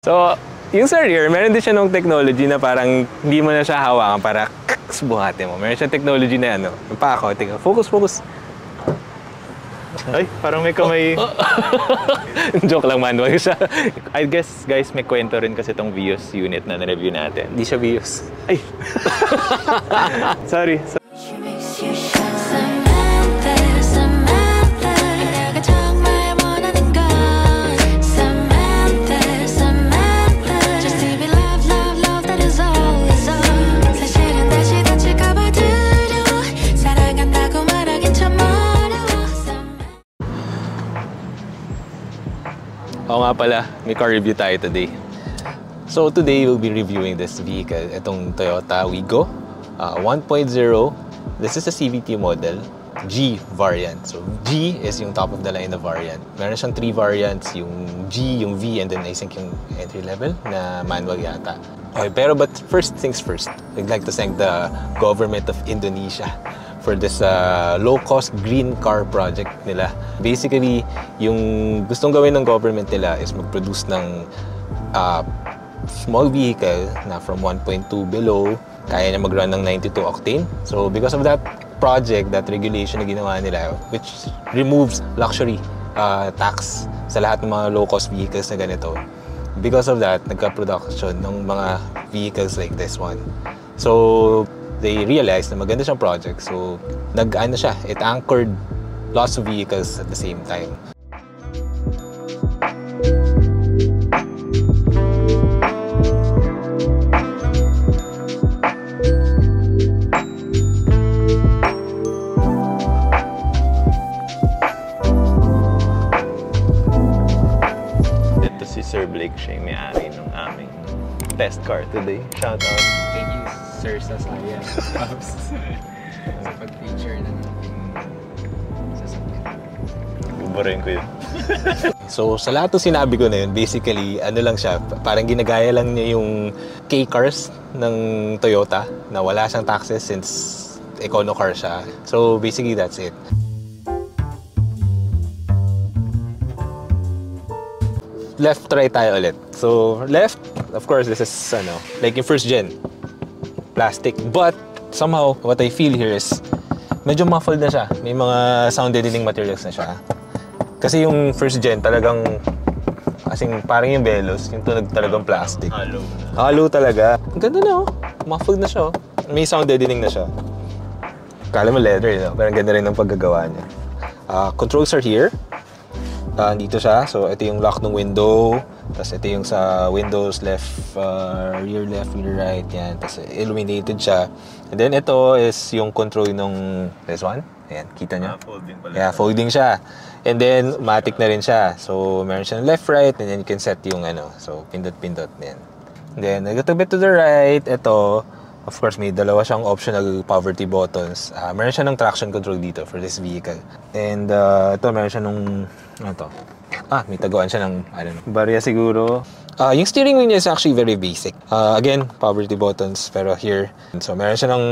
So, yung sa rear, meron din siya nung technology na parang hindi mo na siya hawakan para buhatin mo. Meron siya technology na ano, yung pako, focus. Ay, parang may kamay. Joke lang, manual siya. I guess, guys, may kwento rin kasi itong Vios unit na na-review natin. Hindi siya Vios. Ay! Sorry. Oo nga pala, may car review tayo today. So today we'll be reviewing this vehicle, itong Toyota Wigo 1.0. This is a CVT model, G variant. So G is yung top of the line na variant. Meron siyang 3 variants, yung G, yung V, and then I think yung entry level na manual yata. Okay, but first things first, I'd like to thank the government of Indonesia for this low-cost green car project nila. Basically, yung gustong gawin ng government nila is mag-produce ng small vehicle na from 1.2 below, kaya niya mag-run ng 92 octane. So, because of that project, that regulation na ginawa nila, which removes luxury tax sa lahat ng mga low-cost vehicles na ganito, because of that, nagka-production ng mga vehicles like this one. So, they realized na maganda siyang project. So, it anchored lots of vehicles at the same time. Ito si Sir Blake, siya yung may-ari ng aming test car today. Shout out. Thank you, Sir Sasaya, sa pag-feature ng sasakyan. Buburin ko yun. So, sa lahat ng sinabi ko na yun, basically, ano lang siya, parang ginagaya lang niya yung K-cars ng Toyota na wala siyang taxes since econo car siya. So, basically, that's it. Left, right tayo ulit. So, left, of course, this is, like yung first gen. Plastic. But, somehow, what I feel here is, medyo muffled na siya. May mga sound deadening materials na siya. Kasi yung first gen, talagang, kasing parang yung Veloz, yung tunog talagang plastic. Hollow. Hollow talaga. Ang ganda na, oh. Muffled na siya, oh. May sound deadening na siya. Kala mo leather, no? Pero ang ganda rin ng paggagawa niya. Controls are here. Dito siya. So, ito yung lock ng window. Tapos ito yung sa windows left, rear left, rear right, yan. Tapos illuminated siya. And then ito is yung control nung this one. Ayan, kita nyo? Folding pala. Yeah, folding siya. And then, matic na rin siya. So, meron siyang left, right, and then you can set yung so, pindot-pindot. Yan. And then, a little bit to the right, ito, of course, may dalawa siyang optional poverty buttons. Meron siya ng traction control dito for this vehicle. And ito, meron siya nung, may taguan siya ng, barya siguro. Yung steering wheel niya is actually very basic. Again, poverty buttons, pero here. So, meron siya ng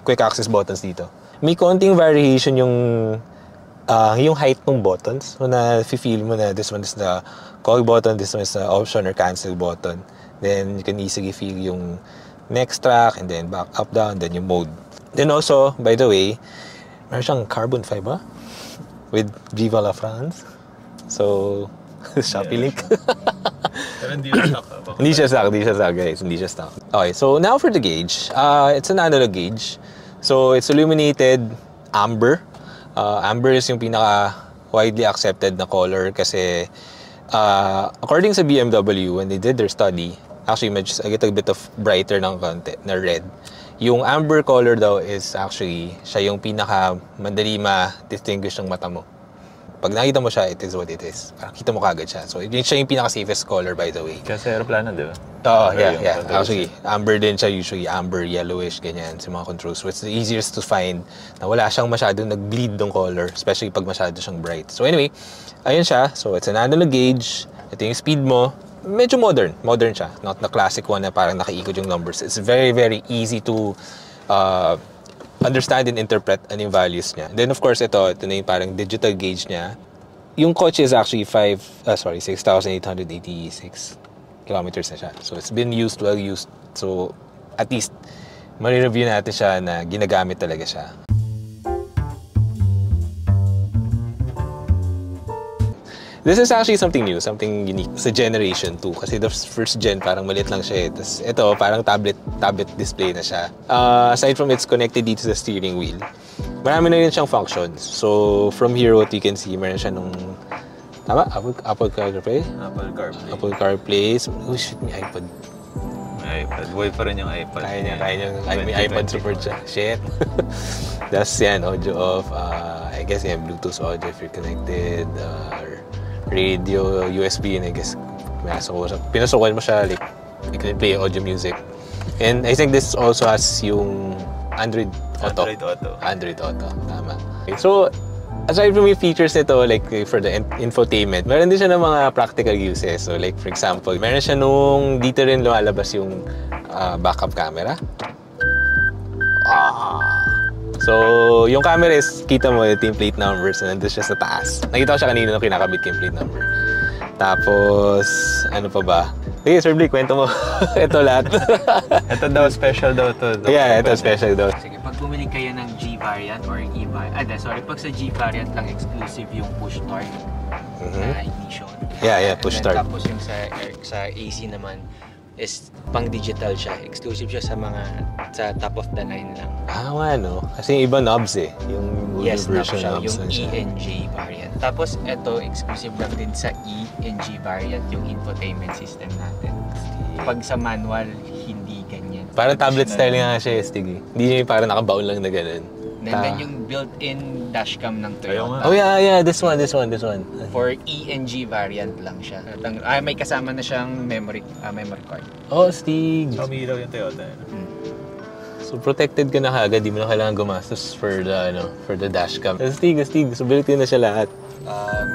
quick access buttons dito. May konting variation yung height ng buttons. So, na-feel mo na this one is the call button, this one is the option or cancel button. Then, you can easily feel yung next track, and then back, up, down, then yung mode. Then also, by the way, meron siyang carbon fiber with Viva la France. So, Shopee link. Pero hindi na stock. Hindi siya stock, guys. Hindi siya stock. Okay, so now for the gauge. It's an analog gauge. So, it's illuminated amber. Amber is yung pinaka widely accepted na color kasi according sa BMW, when they did their study, actually medyo a little bit of brighter ng konti na red. Yung amber color daw is actually siya yung pinaka madali ma-distinguish ng mata mo. Pag nakita mo siya, it is what it is. Parang kita mo kagad siya. So, siya yung pinaka-safest color, by the way. Kasi aeroplano, di ba? Yeah. Actually, amber din siya usually. Amber, yellowish, ganyan sa mga controls. So, it's the easiest to find na wala siyang masyadong nag-bleed ng color, especially pag masyado siyang bright. So, anyway, ayun siya. So, it's an analog gauge. Ito yung speed mo. Medyo modern. Modern siya. Not the classic one na parang nakaikot yung numbers. It's very, very easy to understand and interpret ano yung values niya. Then of course, ito na yung parang digital gauge niya. Yung kotse is actually 6,886 kilometers na siya. So it's been used, well used. So at least, marireview natin siya na ginagamit talaga siya. This is actually something new, something unique sa Generation 2. Kasi the first gen, parang maliit lang siya eh. Tapos ito, parang tablet display na siya. Aside from it's connected dito sa steering wheel, marami na rin siyang functions. So, from here, what you can see, meron siya nung, tama? Apple CarPlay? Apple CarPlay. Oh shit, may iPod. May iPod. Buhay pa rin yung iPod. Kaya niya, may iPod support siya. Shit. That's yan, audio off. I guess yan, Bluetooth audio if you're connected. Radio, USB yun, I guess. Pinasukan mo siya, like, you can play audio music. And I think this also has yung Android Auto. Android Auto, tama. Okay, so, aside from yung features nito, like for the infotainment, meron din siya ng mga practical uses. So, like for example, meron siya nung dito rin lumalabas yung backup camera. So, yung camera is, kita mo yung plate numbers na nandun siya sa taas. Nakita ko siya kanina nung kinakabit yung plate number. Tapos, ano pa ba? Sige, Sir Blake, kwento mo. Ito lahat. Ito daw, special daw to. Yeah, ito special daw. Sige, pag bumili kayo ng G variant or E variant, pag sa G variant lang exclusive yung push start na ignition. Yeah, push start. Tapos yung sa AC naman is pang digital siya. Exclusive siya sa top of the line lang. Nga, no? Kasi yung iba knobs eh. Yung yes, version siya, knobs yung siya. E and J variant. Tapos ito, exclusive lang din sa E and G variant yung infotainment system natin. Pag sa manual, hindi ganyan. Parang tablet style nga siya, Stig. Hindi niya yung parang nakabaon lang na ganun. Then yung built-in dashcam ng Toyota. Oh yeah, this one. For E and G variant lang siya. May kasama na siyang memory card. Oh, Stig. Umilaw yung Toyota. So protected ka na kagad, di mo na kailangan gumastos for the dashcam. Stig, so built-in na siya lahat.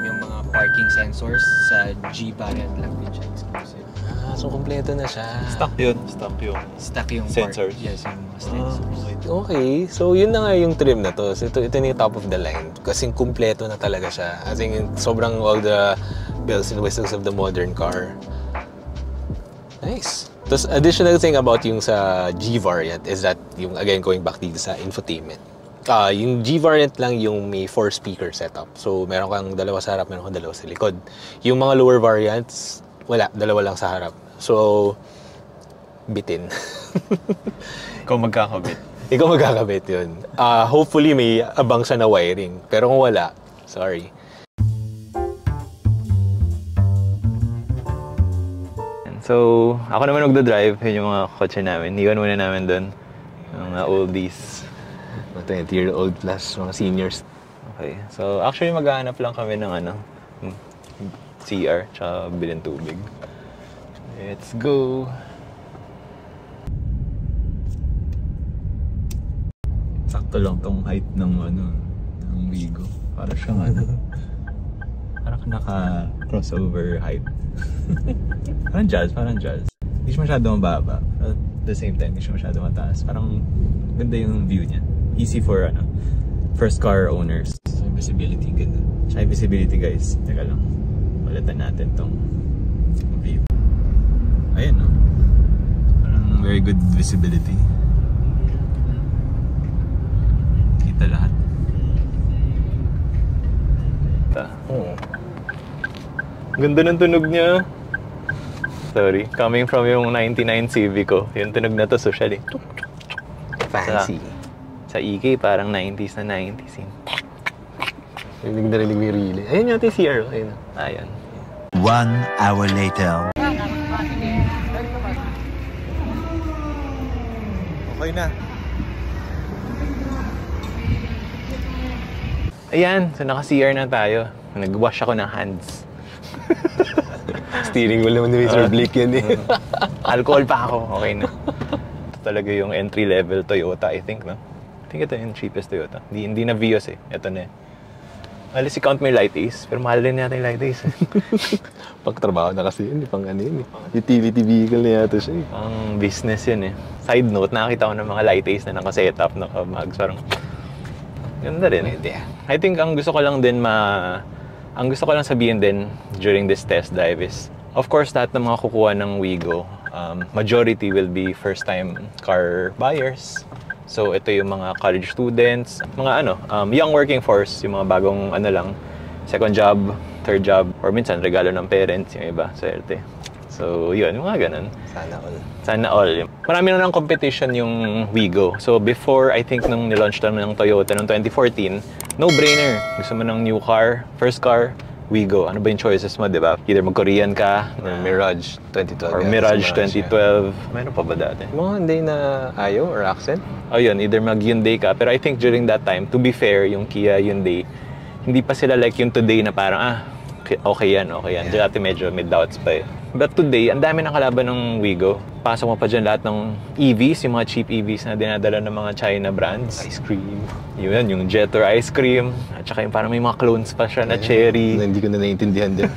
Yung mga parking sensors sa G variant lang din siya exclusive. So kompleto na siya. Stock yung Part. sensors. Yes, yung mga sensors. Okay, so yun na nga yung trim na to. So ito na yung top of the line. Kasing kumpleto na talaga siya. I think sobrang all the bells and whistles of the modern car. Nice. Tapos additional thing about yung sa G variant is that yung again going back dito sa infotainment. Yung G variant lang yung may 4-speaker setup. So meron kang dalawa sa harap, meron kang dalawa sa likod. Yung mga lower variants, wala, dalawa lang sa harap. So bitin. Ikaw magkakabit. Ikaw magkakabit yun. Hopefully may abang siya na wiring. Pero kung wala, sorry. So, ako naman magdadrive. Yun yung mga kotse namin. Iwan muna namin doon. Yung mga oldies. 20-year-old plus, mga seniors. Okay. So, actually maghahanap lang kami ng CR, tsaka bilhin tubig. Let's go! Sakto lang tong height ng Wigo. Para siyang parang naka-crossover height. parang jazz. Hindi siya masyado mababa. At the same time, hindi siya masyado mataas. Parang ganda yung view niya. Easy for first car owners. So, visibility, ganda. Tsaka visibility guys. Teka lang. Balatan natin tong view. Ayan no. Parang very good visibility. Kita lahat. Ganda ng tunog niya. Sorry, coming from yung 99 Civic ko. Yung tunog na to socially. Fancy. Sa EK parang 90s na 90s yun. Rinig na rinig may relay. Ayun yung CR. Ayun. Ayan. 1 hour later. Okay na. Ayan, so naka-CR na tayo. Nag-wash ako ng hands. Steering wheel naman ni Mr. Blake yan eh. Alcohol pa ako, okay na. Ito talaga yung entry-level Toyota, I think, no? I think ito yung cheapest Toyota. Hindi na Vios eh. Ito na eh. Alis i-count mo yung light ace, pero mahal din natin yung light ace. Pagtrabaho na kasi yun, pang ano yun eh. Utility vehicle na yata siya eh. Pang business yun eh. Side note, nakakita ko ng mga light ace na naka-setup, naka-mags. Parang, ganda rin. I think ang gusto ko lang sabihin din during this test drive is Of course, lahat ng mga kukuha ng Wigo, majority will be first-time car buyers. So, ito yung mga college students, mga young working force, yung mga bagong second job, third job, or minsan regalo ng parents, yung iba, swerte. So, yun, mga ganun. Sana all. Sana all. Marami na ng competition yung Wigo. So, before, I think, nung nilaunch lang ng Toyota noong 2014, no-brainer. Gusto mo ng new car, first car, Wigo. Ano ba yung choices mo, di ba? Either mag-Korean ka, Mirage 2012. or Mirage 2012. Mayroon pa ba dati? Mga Hyundai na Ayo or Accent? Oh, yun, either mag-Hyundai ka. Pero I think during that time, to be fair, yung Kia Hyundai, hindi pa sila like yung today na parang, okay yan. Yeah. Dati medyo may doubts pa eh. But today, ang dami ng kalaban ng Wigo. Pasok mo pa dyan lahat ng EVs, yung mga cheap EVs na dinadala ng mga China brands. Ice cream. Yun, yung Jetor ice cream. At saka yung parang may mga clones pa siya na cherry. Hindi ko na naiintindihan din.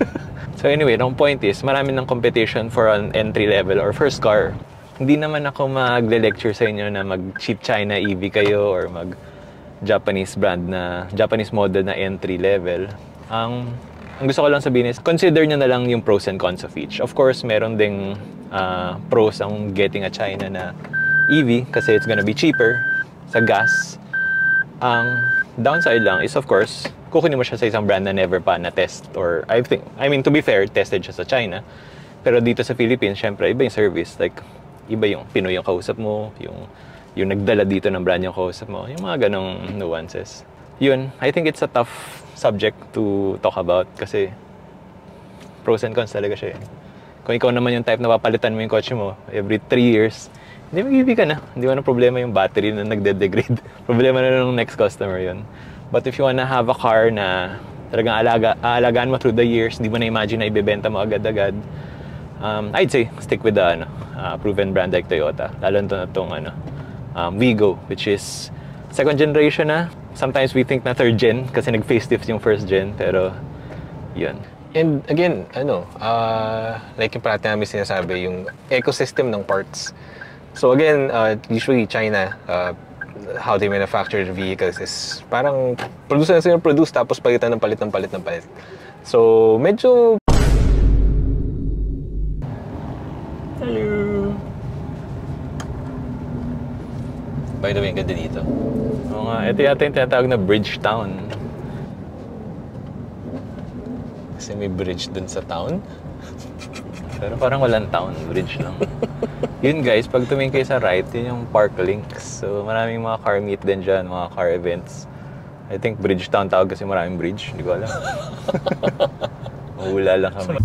So anyway, the point is, marami ng competition for an entry level or first car. Hindi naman ako magle-lecture sa inyo na mag-cheap China EV kayo or mag-Japanese brand na, Japanese model na entry level. Ang gusto ko lang sabihin is, consider nyo na lang yung pros and cons of each. Of course, meron ding pros ang getting a China na EV kasi it's gonna be cheaper sa gas. Ang downside lang is, of course, kukunin mo siya sa isang brand na never pa na-test or to be fair, tested siya sa China. Pero dito sa Philippines, syempre, iba yung service. Like, iba yung Pinoy yung kausap mo, yung nagdala dito ng brand yung kausap mo, yung mga ganong nuances. Yun, I think it's a tough subject to talk about kasi pros and cons talaga siya. Kung ikaw naman yung type na papalitan mo yung kotse mo every 3 years, hindi mag-EV ka na. Hindi mo na problema yung battery na nagde-degrade. Problema na ng next customer yun. But if you wanna have a car na talagang aalagaan mo through the years, hindi mo na-imagine na ibebenta mo agad-agad, I'd say stick with the proven brand like Toyota. Lalo na itong Wigo, which is second generation na. Sometimes we think na third gen kasi nag-facelift yung first gen, pero yun. And again, like yung parati namin sinasabi, yung ecosystem ng parts. So again, usually China, how they manufacture the vehicles is parang produce tapos palitan ng palit. So medyo... Hello! By the way, ang ganda dito. Oo nga, ito yata yung tinatawag na Bridge Town. Kasi may bridge dun sa town. Pero parang walang town, bridge lang. Yun guys, pag tumingin kayo sa right, yun yung Park Links. So maraming mga car meet din dyan, mga car events. I think Bridge Town tawag kasi maraming bridge, hindi ko alam. Mahula lang kami.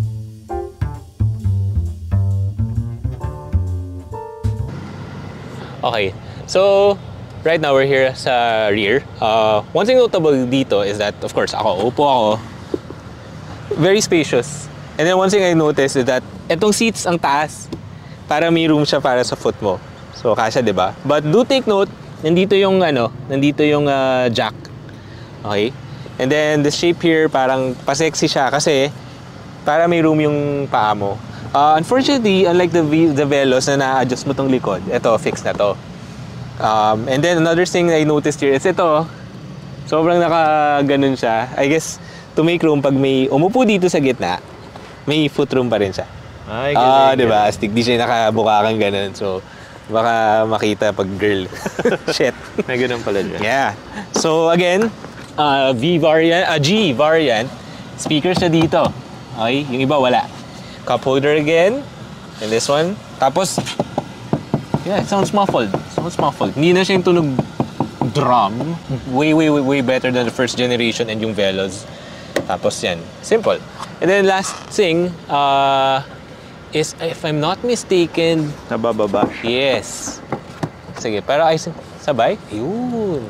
Okay, so right now we're here sa rear. One thing notable dito is that, of course, upo ako. Very spacious. And then one thing I noticed is that etong seats ang taas. Para may room siya para sa foot mo. So kasya, 'di ba? But do take note, nandito yung jack. Okay? And then the shape here parang pa-sexy siya kasi para may room yung paa mo. Unfortunately, unlike the Veloz na na-adjust mo tong likod, ito fixed na to. And then another thing I noticed here is ito. Sobrang naka-ganun siya. I guess to make room pag may umupo dito sa gitna, may foot room pa rin siya. Ay, galing. Diba? Astig, di siya nakabukakang ganun. So, baka makita pag girl. Shit. May ganun pala dyan. Yeah. So, again, G variant. Speakers na dito. Okay? Yung iba, wala. Cup holder again. And this one. Tapos, yeah, it sounds muffled. Hindi na siya yung tunog drum. Way better than the first generation and yung Veloz. Tapos yan. Simple. And then last thing is, if I'm not mistaken, Nabababa. yes. Sige, pero ay sabay? Ayun.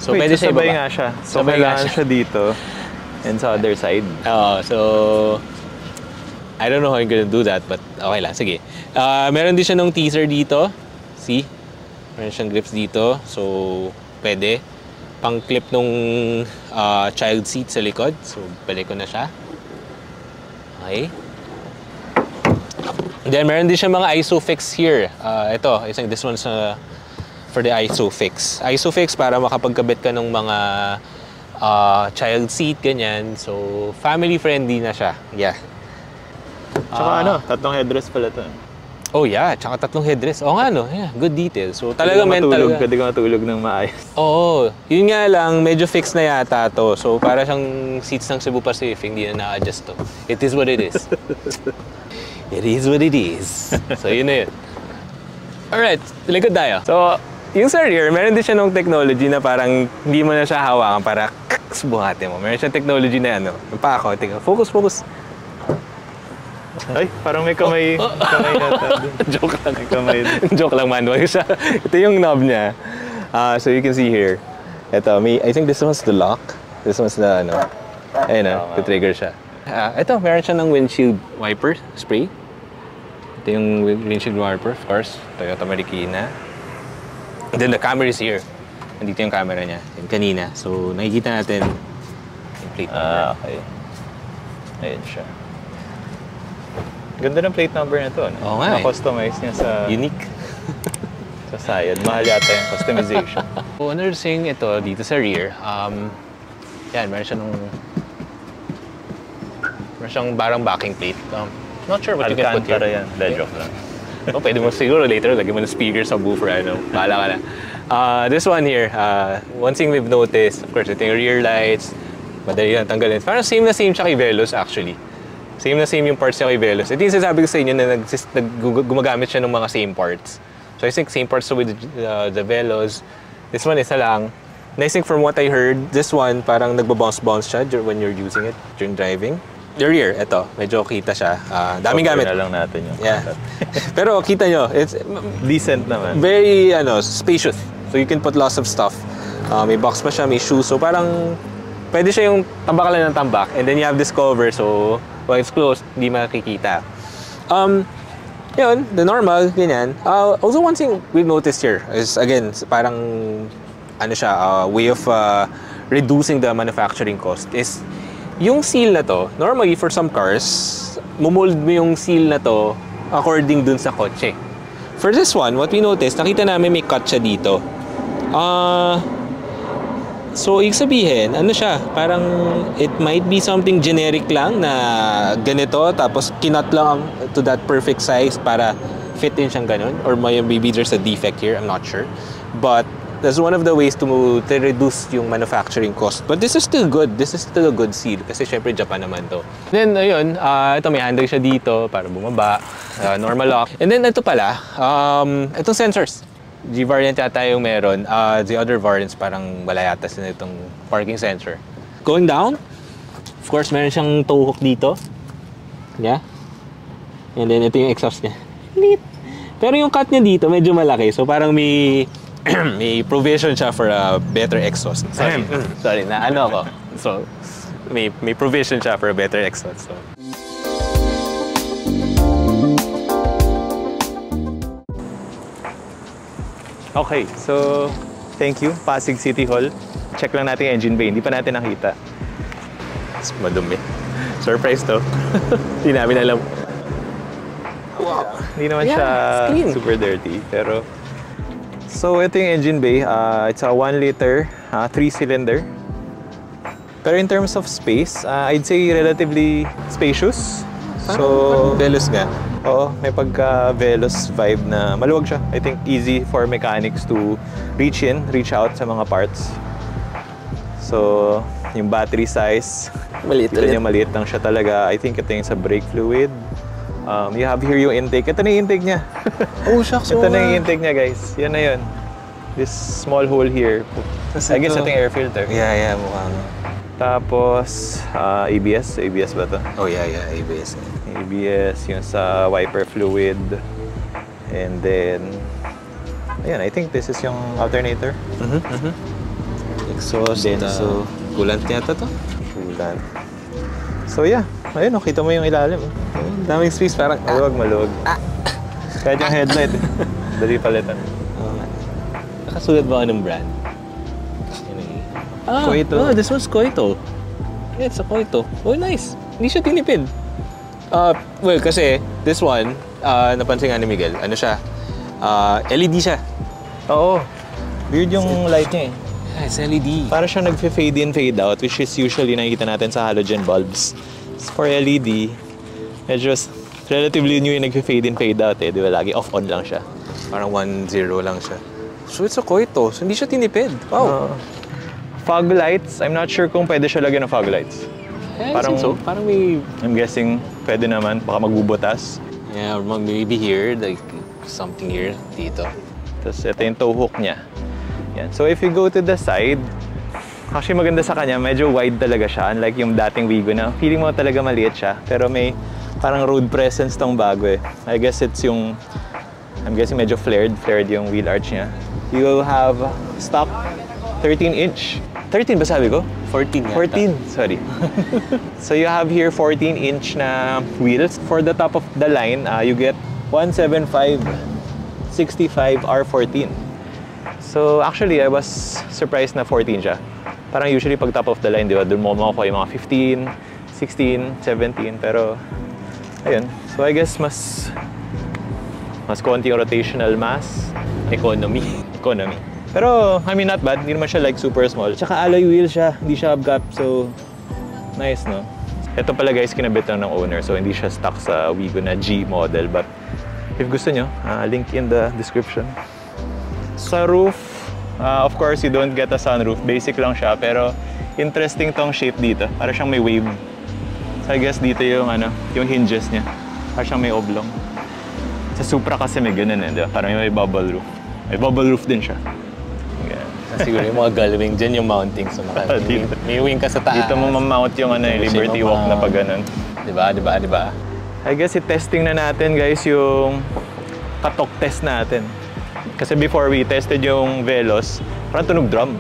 So, pwede siya sabay ibaba. nga siya. So, Sabay nga kailangan siya dito and sa other side. So, I don't know how I'm gonna do that, but okay lang. Sige. Meron din siya nung teaser dito. See? Meron siyang grips dito. So, pwede. Pang-clip nung child seat sa likod. So, balik ko na siya. Okay. And then, meron din siya mga ISOFIX here. Ito, this one's for the ISOFIX. ISOFIX para makapagkabit ka ng mga child seat, ganyan. So, family-friendly na siya. Yeah. Tsaka 3 headrest pala to. Oh yeah, tsaka 3 headrest. Oo nga no, yeah, good detail. So talaga Pwede ka matulog ng maayos. Oo, yun nga lang, medyo fixed na yata to. So para siyang seats ng Cebu Pacific, hindi na na-adjust to. It is what it is. It is what it is. So yun na yun. Alright, likod tayo. So, yung sa rear, meron din siya ng technology na parang hindi mo na siya hawakan para buhati mo. Meron siya technology na ano. Pa ako, focus. Ay, parang may kamay nata. Joke lang. May kamay. Joke lang, manual siya. Ito yung knob niya. So you can see here. Ito, I think this one's the lock. This one's the ano. Ayun na, trigger siya. Ito, meron siya ng windshield wiper spray. Ito yung windshield wiper, of course. Toyota Marikina. And then the camera is here. Nandito yung camera niya. Yung kanina. So nakikita natin yung plate number. Okay. Ayun siya. Ganda ng plate number na to. Oo nga Na-customize niya sa... Unique. Sa side. Mahal yata yung customization. So, another thing ito dito sa rear, yan, meron siyang parang backing plate. Not sure what you can put here. Alcantara yan. Joke lang. Pwede mo siguro later, lagyan mo ng speaker sa boofer, bahala ka na. This one here, one thing we've noticed, of course, ito yung rear lights, madali lang tanggalin. Parang same na same siya kay Veloz actually. Same na same yung parts niya kay Veloz. Ito yung sasabi ko sa inyo na gumagamit siya ng mga same parts. So I think same parts with the Veloz. This one isa lang. And I think from what I heard, this one parang nagbabounce-bounce siya when you're using it during driving. The rear, ito, medyo kita siya. Daming gamit. Na lang natin yung yeah. Pero kita nyo, it's decent naman. Very spacious. So you can put lots of stuff. May box pa siya, may shoes. So parang pwede siya yung tambak lang ng tambak. And then you have this cover, so while it's closed, hindi makikita. Yun, the normal, ganyan. Also, one thing we've noticed here is, again, parang, ano siya, way of reducing the manufacturing cost is, yung seal na to, normally for some cars, mumold mo yung seal na to according dun sa kotse. For this one, what we noticed, nakita namin may cut siya dito. So, ibig sabihin, ano siya, parang it might be something generic lang na ganito, tapos kinat lang to that perfect size para fit in siyang ganun. Or maybe there's a defect here, I'm not sure. But that's one of the ways to reduce yung manufacturing cost. But this is still good. This is still a good seal kasi syempre Japan naman to. Then, ayun, ito may handle siya dito para bumaba. Normal lock. And then, ito pala, itong sensors. G-variant yata yung meron. The other variants parang wala yata sa itong parking sensor. Going down, of course, meron siyang tow hook dito. Yeah. And then, ito yung exhaust niya. Neat. Pero yung cut niya dito, medyo malaki. So, parang may may provision siya for a better exhaust. Sorry, na ano ako. So, may provision siya for a better exhaust. So. Okay, so thank you, Pasig City Hall. Check lang natin yung engine bay, hindi pa natin nakita. It's madumi. Surprise to. Hindi namin alam. Wow. Hindi naman siya super dirty, pero... So, ito yung engine bay. It's a 1 liter, 3-cylinder. Pero in terms of space, I'd say relatively spacious. So, Veloz nga. Oo, may pagka-Veloz vibe na maluwag siya. I think easy for mechanics to reach out sa mga parts. So, yung battery size, maliit lang siya talaga. I think ito yung sa brake fluid. You have here yung intake. Ito na yung intake niya. Oh, shucks. Ito na yung intake niya, guys. Yan na yun. This small hole here. I guess ito yung air filter. Yeah, mukhang. Tapos, ABS. ABS ba ito? Oh, yeah, ABS. ABS, yung sa wiper fluid. And then, ayan, I think this is yung alternator. Exhaust. Then, so, coolant yata to? Coolant. So, yeah. Ayun, kita mo yung ilalim. Daming space, parang maluwag. Kahit yung headlight, dali palitan. Nakasulat ba anong brand? Koito. Oh, this one's Koito. Yeah, it's a Koito. Oh, nice. Hindi siya tinipid. Well, kasi this one, napansin nga ni Miguel, ano siya? LED siya. Oo. Weird yung light niya eh. Yeah, it's LED. Para siya nag-fade in, fade out, which is usually nakikita natin sa halogen bulbs. For LED, medyo relatively new yung nag-fade in, fade out eh. Di ba? Lagi off-on lang siya. Parang 1-0 lang siya. So it's a Koito. So hindi siya tinipid. Wow. Fog lights, I'm not sure kung pwede siya lagyan ng fog lights. Parang so. Parang may... I'm guessing pwede naman. Baka magbubutas. Yeah, or maybe here. Like something here. Dito. Tapos ito yung tow hook niya. Yan. So if you go to the side, actually maganda sa kanya, medyo wide talaga siya. Unlike yung dating Wigo na feeling mo talaga maliit siya. Pero may parang road presence tong bago eh. I guess it's yung, I'm guessing medyo flared yung wheel arch niya. You have stock 13-inch. 13 ba sabi ko? 14 yata. 14, sorry. So you have here 14-inch na wheels. For the top of the line, you get 175/65 R14. So actually, I was surprised na 14 siya. Parang usually pag top of the line, di ba, doon mo makukuha yung mga 15, 16, 17. Pero, ayun. So I guess mas konti yung rotational mass. Economy. Pero, I mean, not bad. Hindi naman siya like super small. Tsaka alloy wheel siya. Hindi siya hubcap. So, nice, no? Ito pala guys, kinabit lang ng owner. So, hindi siya stuck sa Wigo na G model. But, if gusto nyo, link in the description. Sa roof, of course, you don't get a sunroof. Basic lang siya. Pero, interesting tong shape dito. Para siyang may wave. So, I guess dito yung, yung hinges niya. Para siyang may oblong. Sa Supra kasi may ganun eh. Diba? Parang may bubble roof. May bubble roof din siya. Siguro yung mga gullwing dyan, yung mounting. So, may wing ka sa taas. Dito mo mamount yung Liberty Walk na pag ganun. Diba? I guess i-testing na natin guys yung katok test natin. Kasi before we tested yung Veloz, parang tunog drum.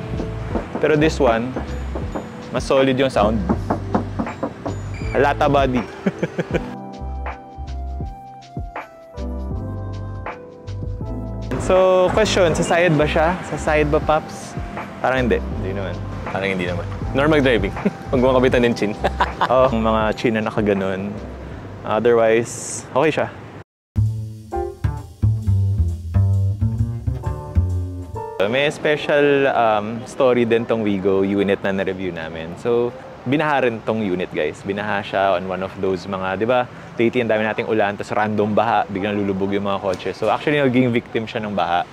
Pero this one, mas solid yung sound. Lata body. So, question, sa side ba siya? Sa side ba, Paps? Parang hindi. Hindi naman. Parang hindi naman. Normal driving. Huwag mo kabitan ng chin. Oo, mga chin na nakaganon. Otherwise, okay siya. May special story din tong Wigo unit na na-review namin. So, binaha rin tong unit, guys. Binaha siya on one of those mga, di ba? Lately, ang dami nating ulan, tapos random baha, biglang lulubog yung mga kotse. So, actually, naging victim siya ng baha.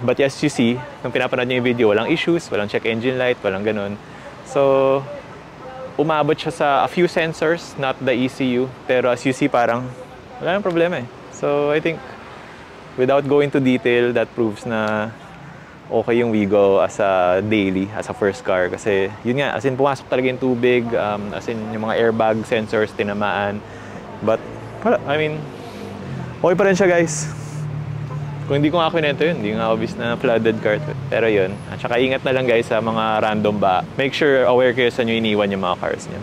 But as you see, nung pinapanood niyo yung video, walang issues, walang check engine light, walang ganun. So, umabot siya sa a few sensors, not the ECU. Pero as you see, parang wala nang problema eh. So, I think, without going to detail, that proves na okay yung Wigo as a daily, as a first car. Kasi, yun nga, as in, pumasok talaga yung tubig, as in, yung mga airbag sensors, tinamaan. But, wala, I mean, okay pa rin siya, guys. Kung hindi ko nga kinento yun, hindi nga obvious na flooded car. Pero yun, at saka ingat na lang guys sa mga random ba. Make sure aware kayo sa nyo iniwan yung mga cars niyo.